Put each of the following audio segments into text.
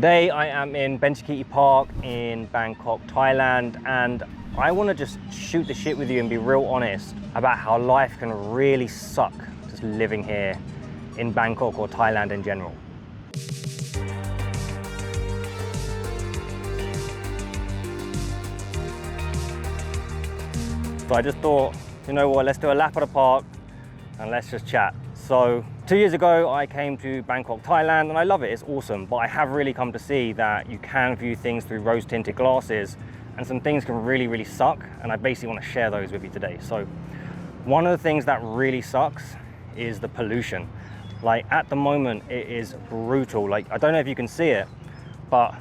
Today I am in Benchikiti Park in Bangkok, Thailand, and I want to just shoot the shit with you and be real honest about how life can really suck just living here in Bangkok or Thailand in general. So I just thought, you know what, let's do a lap of the park and let's just chat. So 2 years ago, I came to Bangkok, Thailand, and I love it, it's awesome. But I have really come to see that you can view things through rose-tinted glasses and some things can really, really suck. And I basically want to share those with you today. So one of the things that really sucks is the pollution. Like at the moment, it is brutal. Like, I don't know if you can see it, but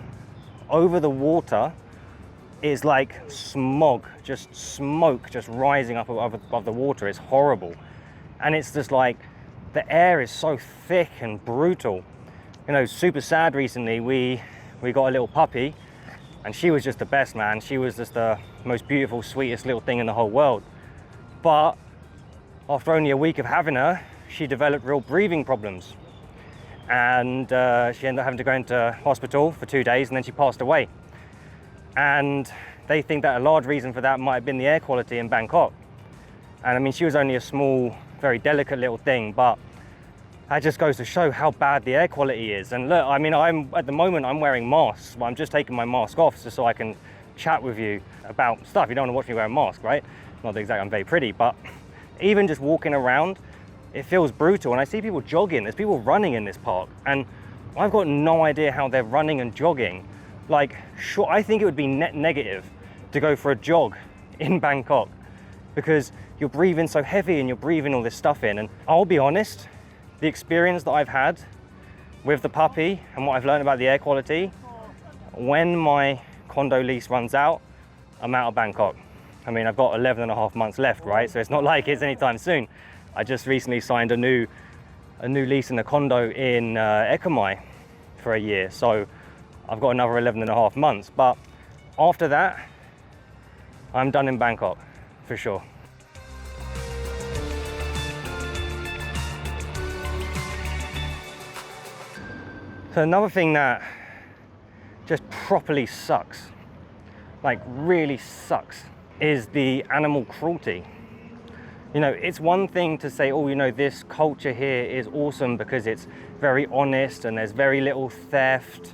over the water is like smog, just smoke just rising up above the water. It's horrible. And it's just like, the air is so thick and brutal. You know, super sad recently, we got a little puppy and she was just the best, man. She was just the most beautiful, sweetest little thing in the whole world. But after only a week of having her, she developed real breathing problems. And she ended up having to go into hospital for 2 days and then she passed away. And they think that a large reason for that might have been the air quality in Bangkok. And I mean, she was only a small, very delicate little thing, but that just goes to show how bad the air quality is. And look, I mean, at the moment I'm wearing masks, but I'm just taking my mask off just so I can chat with you about stuff. You don't want to watch me wear a mask, right? Not exactly I'm very pretty, but even just walking around, it feels brutal. And I see people jogging, there's people running in this park, and I've got no idea how they're running and jogging. Like, sure, I think it would be net negative to go for a jog in Bangkok because you're breathing so heavy and you're breathing all this stuff in. And I'll be honest, the experience that I've had with the puppy and what I've learned about the air quality, when my condo lease runs out, I'm out of Bangkok. I mean, I've got 11 and a half months left, right? So it's not like it's anytime soon. I just recently signed a new lease in a condo in Ekamai for a year. So I've got another 11 and a half months. But after that, I'm done in Bangkok, for sure. So another thing that just properly sucks, like really sucks, is the animal cruelty. You know, it's one thing to say, oh, you know, this culture here is awesome because it's very honest and there's very little theft,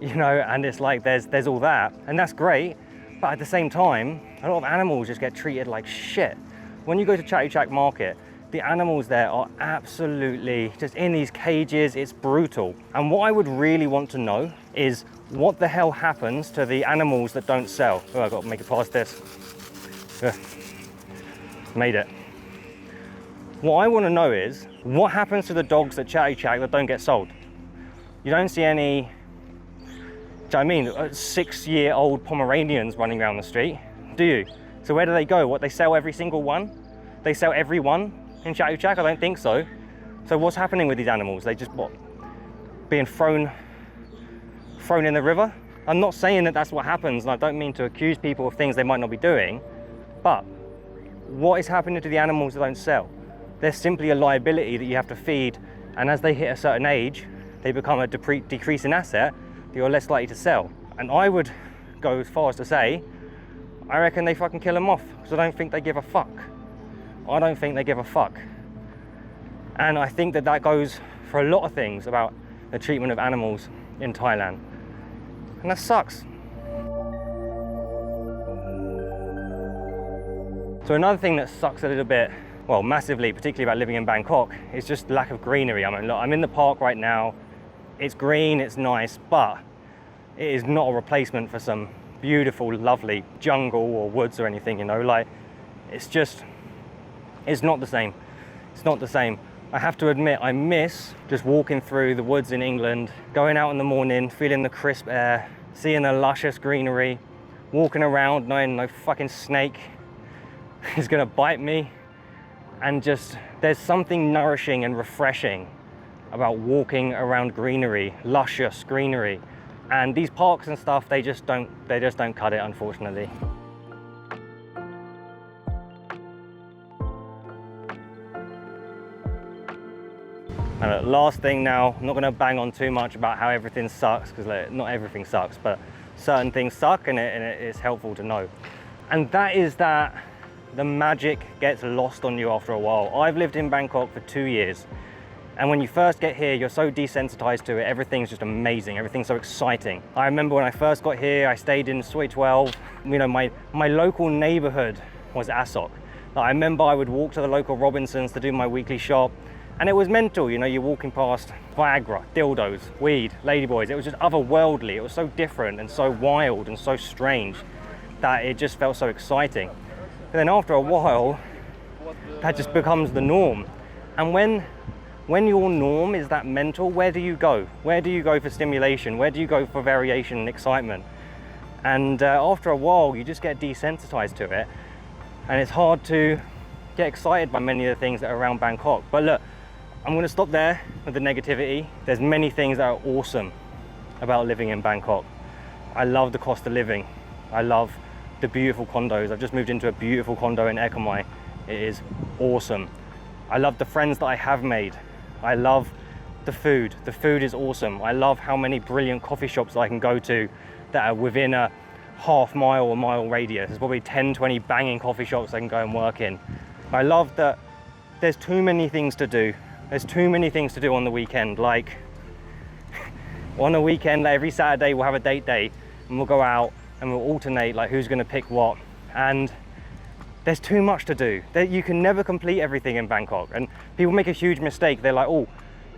you know, and it's like there's all that, and that's great. But at the same time, a lot of animals just get treated like shit. When you go to Chatuchak Market, the animals there are absolutely just in these cages. It's brutal. And what I would really want to know is what the hell happens to the animals that don't sell. Oh, I've got to make it past this. Made it. What I want to know is what happens to the dogs at Chatuchak that don't get sold. You don't see any, do you know what I mean, 6-year-old Pomeranians running around the street, do you? So where do they go? What, they sell every single one? They sell every one in Chatuchak? I don't think so. So what's happening with these animals? They just, what, being thrown in the river? I'm not saying that that's what happens, and I don't mean to accuse people of things they might not be doing, but what is happening to the animals that don't sell? They're simply a liability that you have to feed, and as they hit a certain age, they become a decreasing asset that you're less likely to sell. And I would go as far as to say, I reckon they fucking kill them off, because I don't think they give a fuck. I don't think they give a fuck. And I think that that goes for a lot of things about the treatment of animals in Thailand. And that sucks. So another thing that sucks a little bit, well, massively, particularly about living in Bangkok, is just lack of greenery. I mean, look, I'm in the park right now. It's green, it's nice, but it is not a replacement for some beautiful, lovely jungle or woods or anything, you know, like, it's not the same. It's not the same. I have to admit, I miss just walking through the woods in England, going out in the morning, feeling the crisp air, seeing the luscious greenery, walking around knowing no fucking snake is gonna bite me. And just, there's something nourishing and refreshing about walking around greenery, luscious greenery. And these parks and stuff, they just don't cut it, unfortunately. And last thing now, I'm not going to bang on too much about how everything sucks, because not everything sucks, but certain things suck, and it is helpful to know. And that is that the magic gets lost on you after a while. I've lived in Bangkok for 2 years, and when you first get here, you're so desensitized to it. Everything's just amazing. Everything's so exciting. I remember when I first got here, I stayed in Soi 12. You know, my local neighborhood was Asok. Like, I remember I would walk to the local Robinsons to do my weekly shop, and it was mental. You know, you're walking past Viagra, dildos, weed, ladyboys. It was just otherworldly. It was so different and so wild and so strange that it just felt so exciting. But then after a while, that just becomes the norm. And when your norm is that mental, where do you go? Where do you go for stimulation? Where do you go for variation and excitement? And after a while, you just get desensitized to it. And it's hard to get excited by many of the things that are around Bangkok. But look, I'm gonna stop there with the negativity. There's many things that are awesome about living in Bangkok. I love the cost of living. I love the beautiful condos. I've just moved into a beautiful condo in Eco Mai. It is awesome. I love the friends that I have made. I love the food. The food is awesome. I love how many brilliant coffee shops I can go to that are within a half-mile or mile radius. There's probably 10, 20 banging coffee shops I can go and work in. I love that there's too many things to do. There's too many things to do on the weekend. Like, on a weekend, like every Saturday, we'll have a date day and we'll go out and we'll alternate, like who's gonna pick what. And there's too much to do. You can never complete everything in Bangkok. And people make a huge mistake. They're like, oh,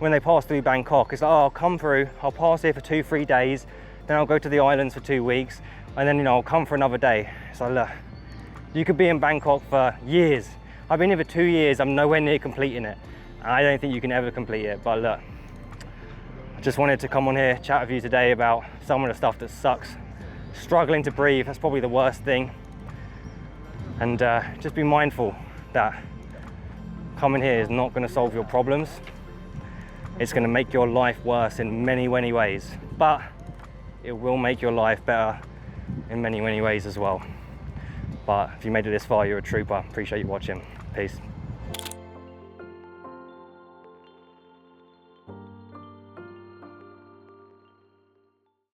when they pass through Bangkok, it's like, oh, I'll come through, I'll pass here for 2-3 days, then I'll go to the islands for 2 weeks, and then, you know, I'll come for another day. So look, you could be in Bangkok for years. I've been here for 2 years, I'm nowhere near completing it. I don't think you can ever complete it, but look, I just wanted to come on here, chat with you today about some of the stuff that sucks. Struggling to breathe, that's probably the worst thing. And just be mindful that coming here is not going to solve your problems. It's going to make your life worse in many, many ways, but it will make your life better in many, many ways as well. But if you made it this far, you're a trooper. Appreciate you watching. Peace.